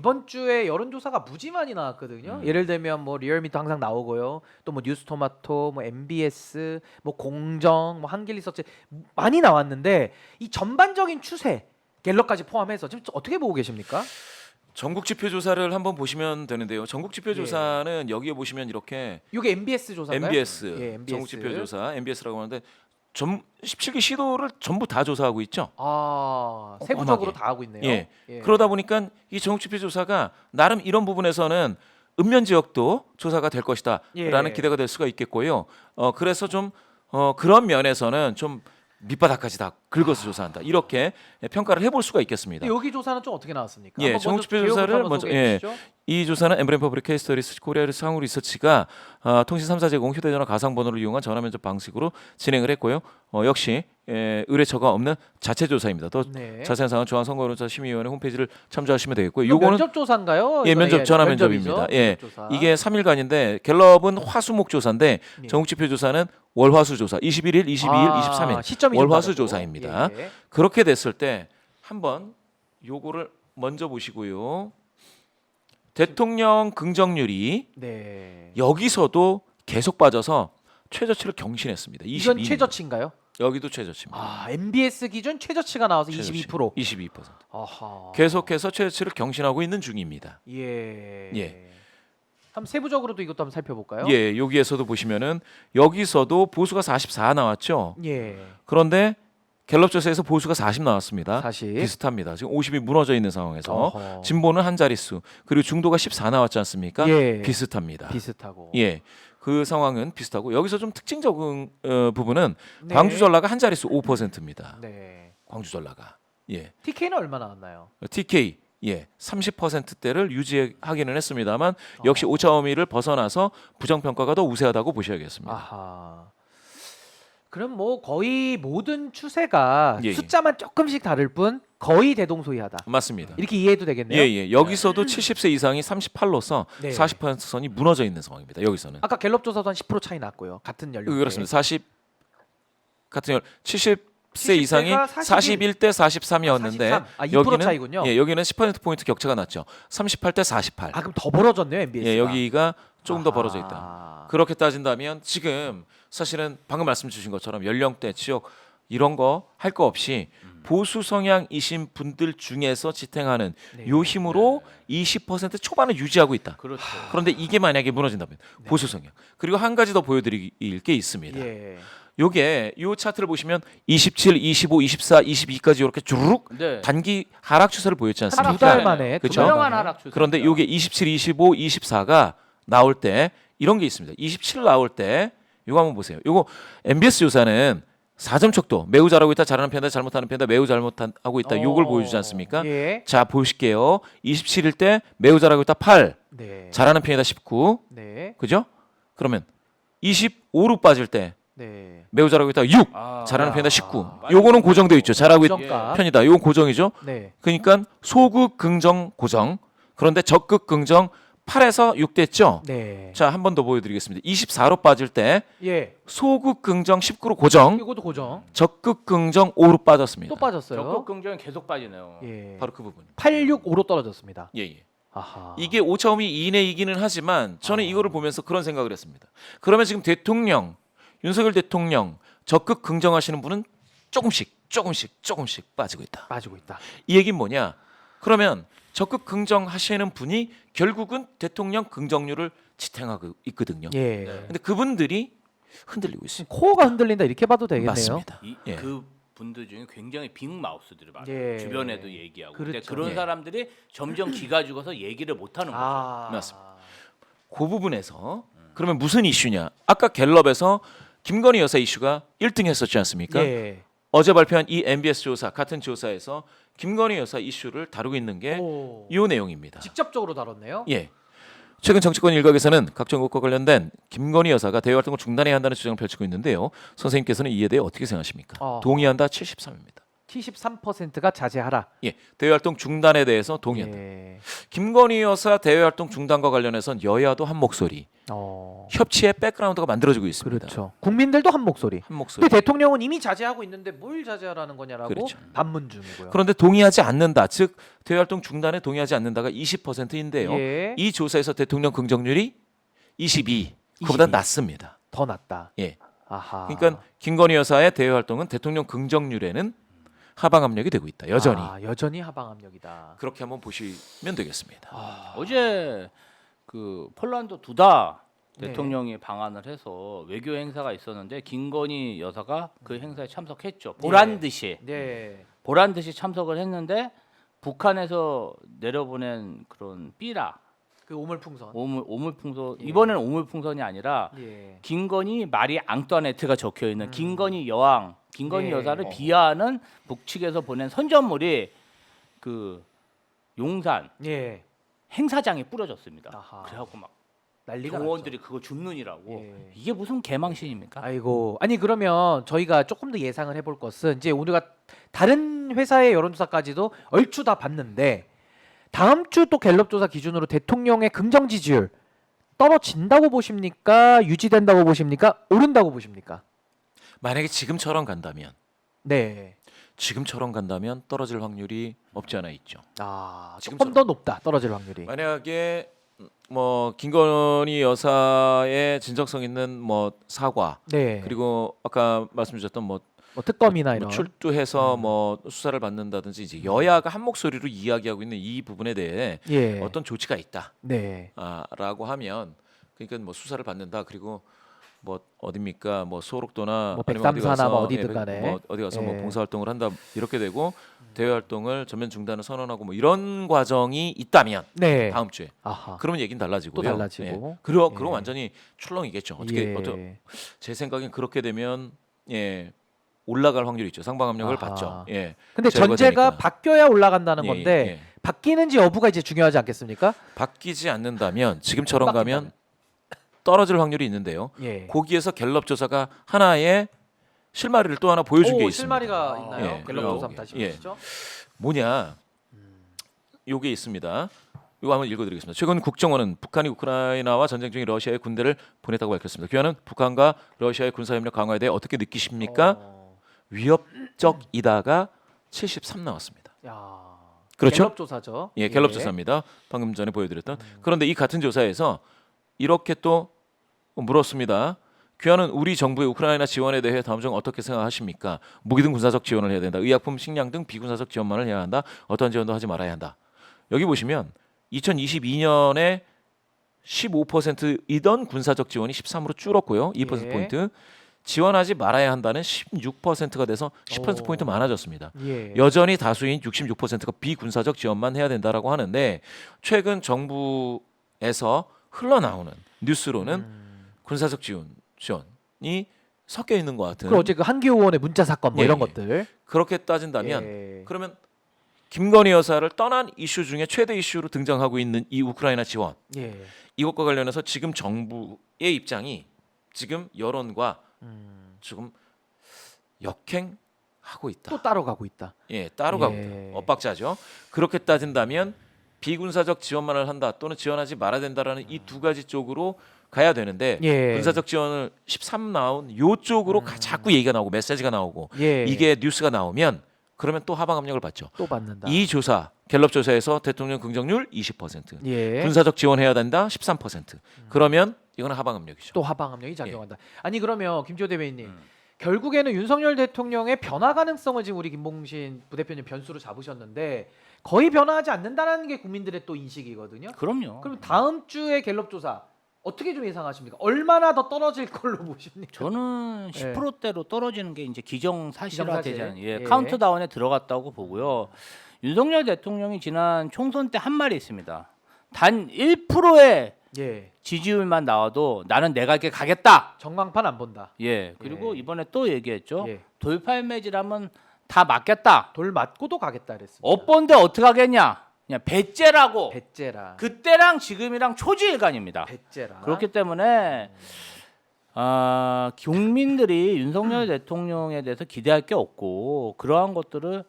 이번 주에 여론조사가 무지 많이 나왔거든요. 예를 들면 뭐 리얼미터 항상 나오고요. 또 뭐 뉴스토마토, 뭐 MBS, 뭐 공정, 뭐 한길 리서치 많이 나왔는데 이 전반적인 추세 갤럽까지 포함해서 지금 어떻게 보고 계십니까? 전국 지표 조사를 한번 보시면 되는데요. 전국 지표 조사는 여기에 보시면 이렇게 이게 MBS 조사인가요? MBS, 예, MBS. 전국 지표 조사 MBS라고 하는데 17개 시도를 전부 다 조사하고 있죠. 아, 세부적으로 다 하고 있네요. 예. 그러다 보니까 이 전국 지표 조사가 나름 이런 부분에서는 읍면 지역도 조사가 될 것이다라는 기대가 될 수가 있겠고요. 그래서 좀 그런 면에서는 좀 밑바닥까지 다 긁어서 조사한다. 이렇게 평가를 해볼 수가 있겠습니다. 여기 조사는 좀 어떻게 나왔습니까? 예, 전국 지표 조사를 먼저 이 조사는 엠브레인 퍼블릭 케이스 리서치 코리아 상우 리서치가 통신 3사 제공 휴대전화 가상번호를 이용한 전화 면접 방식으로 진행을 했고요. 역시 의뢰처가 없는 자체 조사입니다. 더 자세한 사항은 중앙선거여론조사심의위원회 홈페이지를 참조하시면 되겠고요. 요거는 면접 조사인가요? 예, 면접 전화 면접입니다. 예, 이게 3일간인데 갤럽은 화수목 조사인데 전국지표 조사는 월화수 조사 21일, 22일, 23일 시점이 월화수 조사입니다. 그렇게 됐을 때 한번 요거를 먼저 보시고요. 대통령 긍정률이 여기서도 계속 빠져서 최저치를 경신했습니다. 22%. 이건 최저치인가요? 여기도 최저치입니다. 아, MBS 기준 최저치가 나와서 최저치. 22%. 22%. 아하. 계속해서 최저치를 경신하고 있는 중입니다. 예. 한번 세부적으로도 이것도 한번 살펴볼까요? 예, 여기에서도 보시면은 여기서도 보수가 44 나왔죠. 예. 그런데 갤럽 조사에서 보수가 40 나왔습니다. 40. 비슷합니다. 지금 50이 무너져 있는 상황에서 어허. 진보는 한 자릿수 그리고 중도가 14 나왔지 않습니까? 예. 비슷합니다. 비슷하고. 예. 그 상황은 비슷하고 여기서 좀 특징적인 부분은 광주 전라가 한 자릿수 5%입니다. 네. 광주 전라가. 예. TK는 얼마 나왔나요? TK 30%대를 유지하기는 했습니다만 역시 오차범위를 벗어나서 부정평가가 더 우세하다고 보셔야겠습니다. 아하. 그럼 뭐 거의 모든 추세가 예. 숫자만 조금씩 다를 뿐 거의 대동소이하다. 맞습니다. 이렇게 이해해도 되겠네요. 예. 여기서도 70세 이상이 38로서 네. 40% 선이 무너져 있는 상황입니다. 여기서는. 아까 갤럽 조사도 한 10% 차이 났고요. 같은 연령. 그렇습니다. 40 같은 70세 70세가 이상이 41대 43이었는데 43. 아, 2% 여기는 차이군요. 예, 여기는 10% 포인트 격차가 났죠. 38대 48. 아, 그럼 더 벌어졌네요, MBS가. 예, 여기가 조금 더 벌어져 있다. 아. 그렇게 따진다면 지금 사실은 방금 말씀 주신 것처럼 연령대, 지역 이런 거 할 거 없이 보수 성향이신 분들 중에서 지탱하는 요 힘으로 20% 초반을 유지하고 있다. 그렇죠. 그런데 이게 만약에 무너진다면 보수 성향. 그리고 한 가지 더 보여드릴 게 있습니다. 예. 요게 요 차트를 보시면 27, 25, 24, 22까지 이렇게 주르륵 네. 단기 하락 추세를 보였지 않습니까? 두 달 만에. 그렇죠? 투명한 하락 추세. 그런데 요게 27, 25, 24가 나올 때 이런 게 있습니다. 27 나올 때 요거 한번 보세요. 요거 MBS 조사는 4점 척도 매우 잘하고 있다, 잘하는 편이다, 잘못하는 편이다, 매우 잘못하고 있다. 요걸 보여주지 않습니까? 예. 자, 보실게요. 27일 때 매우 잘하고 있다 8, 네. 잘하는 편이다 19. 네. 그죠? 그러면 25로 빠질 때 네. 매우 잘하고 있다 6, 잘하는 편이다 19. 요거는 고정되어 있죠. 잘하고 있다 고정값. 편이다. 요건 고정이죠. 네. 그러니까 소극 긍정 고정. 그런데 적극 긍정 8에서 6 됐죠. 네. 자, 한 번 더 보여드리겠습니다. 24로 빠질 때 예. 소극 긍정 19로 고정, 이것도 고정. 적극 긍정 5로 빠졌습니다. 또 빠졌어요. 적극 긍정이 계속 빠지네요. 예. 바로 그 부분. 865로 떨어졌습니다. 예. 아하. 이게 오차범위 이내이기는 하지만 저는 이거를 보면서 그런 생각을 했습니다. 그러면 지금 대통령 윤석열 대통령 적극 긍정하시는 분은 조금씩 빠지고 있다. 빠지고 있다. 이 얘기는 뭐냐? 그러면 적극 긍정하시는 분이 결국은 대통령 긍정률을 지탱하고 있거든요. 예. 근데 그분들이 흔들리고 있습니다. 코어가 흔들린다 이렇게 봐도 되겠네요. 맞습니다. 예. 그 분들 중에 굉장히 빅 마우스들이 많아요. 예. 주변에도 얘기하고. 근데 그렇죠. 그런 예. 사람들이 점점 기가 죽어서 얘기를 못 하는 거죠. 아. 맞습니다. 그 부분에서 그러면 무슨 이슈냐? 아까 갤럽에서 김건희 여사 이슈가 1등 했었지 않습니까? 예. 어제 발표한 이 MBS 조사 같은 조사에서 김건희 여사 이슈를 다루고 있는 게 오. 이 내용입니다. 직접적으로 다뤘네요. 예. 최근 정치권 일각에서는 각 정국과 관련된 김건희 여사가 대외 활동을 중단해야 한다는 주장을 펼치고 있는데요. 선생님께서는 이에 대해 어떻게 생각하십니까? 동의한다 73입니다. 73%가 자제하라. 예. 대외 활동 중단에 대해서 동의한다. 예. 김건희 여사 대외 활동 중단과 관련해서는 여야도 한 목소리. 협치의 백그라운드가 만들어지고 있습니다. 그렇죠. 국민들도 한 목소리. 한 목소리. 근데 대통령은 이미 자제하고 있는데 뭘 자제하라는 거냐라고 그렇죠. 반문 중이고요. 그런데 동의하지 않는다. 즉 대외 활동 중단에 동의하지 않는다가 20%인데요. 예. 이 조사에서 대통령 긍정률이 22. 그보다 22. 낮습니다. 더 낫다. 예. 아하. 그러니까 김건희 여사의 대외 활동은 대통령 긍정률에는 하방 압력이 되고 있다. 여전히. 여전히 하방 압력이다. 그렇게 한번 보시면 되겠습니다. 어제 그 폴란드 두다 네. 대통령이 방한을 해서 외교 행사가 있었는데 김건희 여사가 그 행사에 참석했죠. 보란 듯이 네. 보란 듯이 참석을 했는데 북한에서 내려보낸 그런 삐라 그 오물풍선. 오물풍선 예. 이번에는 오물풍선이 아니라 예. 김건희 마리 앙뚜아네트가 적혀 있는 김건희 여왕, 김건희 예. 여사를 비하하는 북측에서 보낸 선전물이 그 용산 예. 행사장에 뿌려졌습니다. 아하. 그래갖고 막 난리가 경호원들이 났죠. 그거 줍는이라고. 예. 이게 무슨 개망신입니까? 아이고. 아니 그러면 저희가 조금 더 예상을 해볼 것은 이제 우리가 다른 회사의 여론조사까지도 얼추 다 봤는데 다음 주 또 갤럽 조사 기준으로 대통령의 긍정 지지율 떨어진다고 보십니까? 유지된다고 보십니까? 오른다고 보십니까? 만약에 지금처럼 간다면 네. 떨어질 확률이 없지 않아 있죠. 조금 지금처럼. 더 높다. 떨어질 확률이. 만약에 뭐 김건희 여사의 진정성 있는 뭐 사과 네. 그리고 아까 말씀주셨던 뭐 특검이나 이런. 출두해서 뭐 수사를 받는다든지 이제 여야가 한 목소리로 이야기하고 있는 이 부분에 대해 예. 어떤 조치가 있다. 네. 라고 하면 그러니까 뭐 수사를 받는다. 그리고 뭐 어딥니까? 뭐 소록도나 뭐 아니면 어디 백삼사나 가서, 뭐 어디든 간에. 뭐 어디 가서 뭐 예. 봉사 활동을 한다 이렇게 되고 대외 활동을 전면 중단을 선언하고 뭐 이런 과정이 있다면 네. 다음 주에 아하. 그러면 얘기는 달라지고요. 또 달라지고. 예. 그럼 예. 완전히 출렁이겠죠. 예. 제 생각엔 그렇게 되면 올라갈 확률이 있죠. 상방 압력을 아하. 받죠. 예. 근데 제로가 전제가 되니까. 바뀌어야 올라간다는 예, 건데 예. 바뀌는지 여부가 이제 중요하지 않겠습니까? 바뀌지 않는다면 지금처럼 바뀐다면. 가면 떨어질 확률이 있는데요. 예. 거기에서 갤럽 조사가 하나의 실마리를 또 하나 보여준 게 있습니다. 실마리가 있나요? 예. 갤럽 조사 한번 다시 예. 보시죠. 뭐냐? 요게 있습니다. 이거 한번 읽어드리겠습니다. 최근 국정원은 북한이 우크라이나와 전쟁 중인 러시아의 군대를 보냈다고 밝혔습니다. 귀하는 북한과 러시아의 군사협력 강화에 대해 어떻게 느끼십니까? 위협적이다가 73 나왔습니다. 야. 그렇죠? 갤럽 조사죠. 예, 갤럽 조사입니다. 방금 전에 보여드렸던. 그런데 이 같은 조사에서 이렇게 또 물었습니다. 귀하는 우리 정부의 우크라이나 지원에 대해 다음 중 어떻게 생각하십니까? 무기 등 군사적 지원을 해야 된다. 의약품, 식량 등 비군사적 지원만을 해야 한다. 어떤 지원도 하지 말아야 한다. 여기 보시면 2022년에 15%이던 군사적 지원이 13으로 줄었고요. 2%포인트. 지원하지 말아야 한다는 16%가 돼서 10%포인트 많아졌습니다. 예. 여전히 다수인 66%가 비군사적 지원만 해야 된다라고 하는데 최근 정부에서 흘러나오는 뉴스로는 군사적 지원이 섞여 있는 것 같은. 그 어제 그 한기호 의원의 문자 사건 뭐 예, 이런 예. 것들. 그렇게 따진다면 예. 그러면 김건희 여사를 떠난 이슈 중에 최대 이슈로 등장하고 있는 이 우크라이나 지원 예. 이것과 관련해서 지금 정부의 입장이 지금 여론과 지금 역행하고 있다. 또 따로 가고 있다. 예, 따로 가고 있다. 엇박자죠. 그렇게 따진다면 비군사적 지원만을 한다 또는 지원하지 말아야 된다라는 이 두 가지 쪽으로 가야 되는데 예. 군사적 지원을 13 나온 요 쪽으로 자꾸 얘기가 나오고 메시지가 나오고 예. 이게 뉴스가 나오면 그러면 또 하방 압력을 받죠. 또 받는다. 이 조사 갤럽 조사에서 대통령 긍정률 20%, 예. 군사적 지원해야 된다 13%. 그러면 이거는 하방 압력이죠. 또 하방 압력이 작용한다. 아니 그러면 김지호 대변인님 음. 결국에는 윤석열 대통령의 변화 가능성을 지금 우리 김봉신 부대표님 변수로 잡으셨는데 거의 변화하지 않는다는 게 국민들의 또 인식이거든요. 그럼요. 그럼 다음 주에 갤럽 조사 어떻게 좀 예상하십니까? 얼마나 더 떨어질 걸로 보십니까? 저는 10%대로 떨어지는 게 이제 기정사실화되지 기정사실. 않은 예. 카운트다운에 들어갔다고 보고요. 윤석열 대통령이 지난 총선 때 한 말이 있습니다. 단 1%의 예. 지지율만 나와도 나는 내각에 가겠다. 전광판 안 본다. 예. 그리고 예. 이번에 또 얘기했죠. 예. 돌팔매질하면 다 맞겠다. 돌 맞고도 가겠다 그랬습니다. 업본데 어떻게 하겠냐? 그냥 배째라고. 배째라. 그때랑 지금이랑 초지일관입니다. 배째라. 그렇기 때문에 국민들이 윤석열 대통령에 대해서 기대할 게 없고 그러한 것들을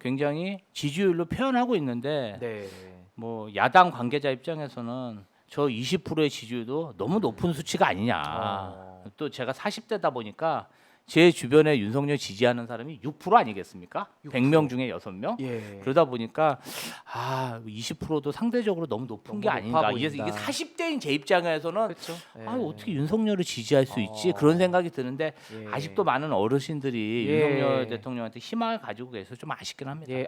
굉장히 지지율로 표현하고 있는데 네. 뭐 야당 관계자 입장에서는 저 20%의 지지율도 너무 높은 수치가 아니냐. 또 제가 40대다 보니까 제 주변에 윤석열 지지하는 사람이 6% 아니겠습니까? 100명 중에 6명. 예. 그러다 보니까 20%도 상대적으로 너무 높은 게 너무 높아 아닌가. 보인다. 이게 40대인 제 입장에서는 그렇죠. 예. 어떻게 윤석열을 지지할 수 있지? 그런 생각이 드는데 예. 아직도 많은 어르신들이 예. 윤석열 대통령한테 희망을 가지고 계셔서 좀 아쉽긴 합니다. 예.